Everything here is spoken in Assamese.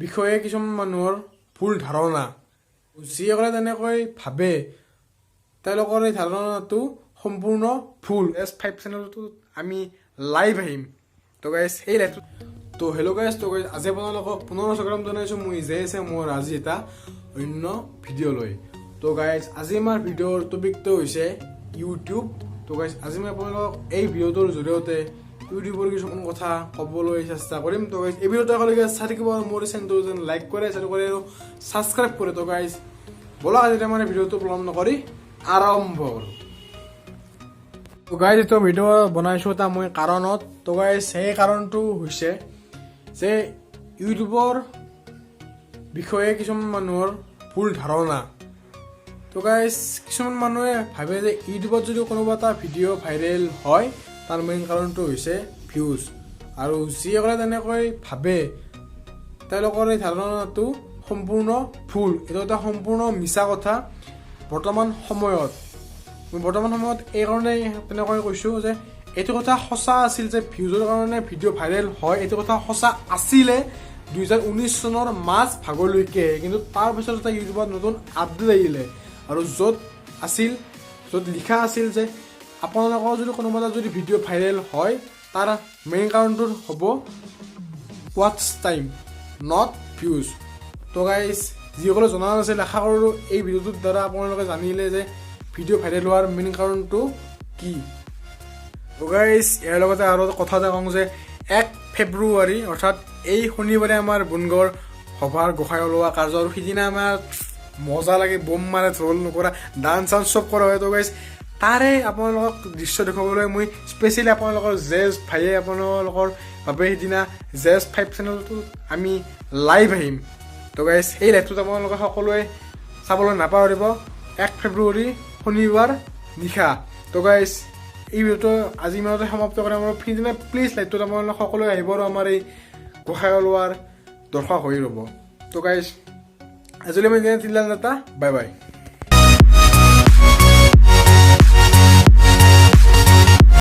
বিষয়ে কিছুমান মানুহৰ ভুল ধাৰণা যিসকলে তেনেকৈ ভাবে তেওঁলোকৰ এই ধাৰণাটো সম্পূৰ্ণ ভুল। S5 চেনেলটোত আমি লাইভ আহিম। তো গাইজ সেই লাইভটো তো হেল্ল' গাইজ, তো গাইজ আজি আপোনালোকক পুনৰ স্বাগতম জনাইছোঁ। মই যে আছে মোৰ আজি এটা অন্য ভিডিঅ' লৈ। তো গাইজ আজি আমাৰ ভিডিঅ'ৰ টপিকটো হৈছে ইউটিউব। তো গাইজ আজি মই আপোনালোকক এই ভিডিঅ'টোৰ জৰিয়তে ইউটিউবৰ কিছুমান কথা ক'বলৈ চেষ্টা কৰিম। তো গাইজ এই ভিডিঅ'টো একেলগে চাই থাকিব আৰু মোৰ চেনেলটো যেন লাইক কৰে, শ্বেয়াৰ কৰে আৰু ছাবস্ক্ৰাইব কৰে। তো গাইজ ব'লা আজি মানে ভিডিঅ'টো পলম নকৰি আৰম্ভ কৰোঁ। তো গাইজ এইটো ভিডিঅ' বনাইছোঁ এটা মই কাৰণত। তো গাইজ সেই কাৰণটো হৈছে যে ইউটিউবৰ বিষয়ে কিছুমান মানুহৰ ভুল ধাৰণা। তো গাইজ কিছুমান মানুহে ভাবে যে ইউটিউবত যদি কোনোবা এটা ভিডিঅ' ভাইৰেল হয় তাৰ মেইন কাৰণটো হৈছে ভিউজ, আৰু যিসকলে তেনেকৈ ভাবে তেওঁলোকৰ এই ধাৰণাটো সম্পূৰ্ণ ভুল। এইটো এটা সম্পূৰ্ণ মিছা কথা। বৰ্তমান সময়ত এই কাৰণে তেনেকৈ কৈছোঁ যে এইটো কথা সঁচা আছিল যে ভিউজৰ কাৰণে ভিডিঅ' ভাইৰেল হয়। এইটো কথা সঁচা আছিলে 2019 চনৰ মাজ ভাগলৈকে, কিন্তু তাৰপিছত এটা ইউটিউবত নতুন আপডেট আহিলে আৰু য'ত লিখা আছিল যে আপোনালোকৰ যদি কোনোবা এটা যদি ভিডিঅ' ভাইৰেল হয় তাৰ মেইন কাৰণটো হ'ব ৱাটচ টাইম, নট ভিউজ। তো গাইজ যিসকলে জনা নাছিল, আশা কৰোঁ এই ভিডিঅ'টোৰ দ্বাৰা আপোনালোকে জানিলে যে ভিডিঅ' ভাইৰেল হোৱাৰ মেইন কাৰণটো কি। তো গাইজ ইয়াৰ লগতে আৰু কথা এটা কওঁ যে 1 ফেব্ৰুৱাৰী অৰ্থাৎ এই শনিবাৰে আমাৰ বনগাঁৱৰ সভাৰ গোসাঁই ওলোৱা কাৰ্য, আৰু সিদিনা আমাৰ মজা লাগে, বোম মাৰে, ঢোল নকৰা, ডান্স চান্স চব কৰা হয়। তো গাইজ তাৰে আপোনালোকক দৃশ্য দেখুৱাবলৈ মই স্পেচিয়েলি আপোনালোকৰ জেজ ভাইয়ে আপোনালোকৰ বাবে সিদিনা Z5 চেনেলটোত আমি লাইভ আহিম। তো গাইজ সেই লাইভটোত আপোনালোকে সকলোৱে চাবলৈ নাপাহৰিব, 1 ফেব্ৰুৱাৰী শনিবাৰ নিশা। তো গাইজ এই ভিডিঅ'টো আজি ইমানতে সমাপ্ত কৰিম আৰু সিদিনা প্লিজ লাইভটোত আপোনালোকে সকলোৱে আহিব আৰু আমাৰ এই গোসাঁই ওলোৱাৰ দৰ্শক হৈ ৰ'ব। তো গাইজ আজিলৈ মই দিলা বাই বাই।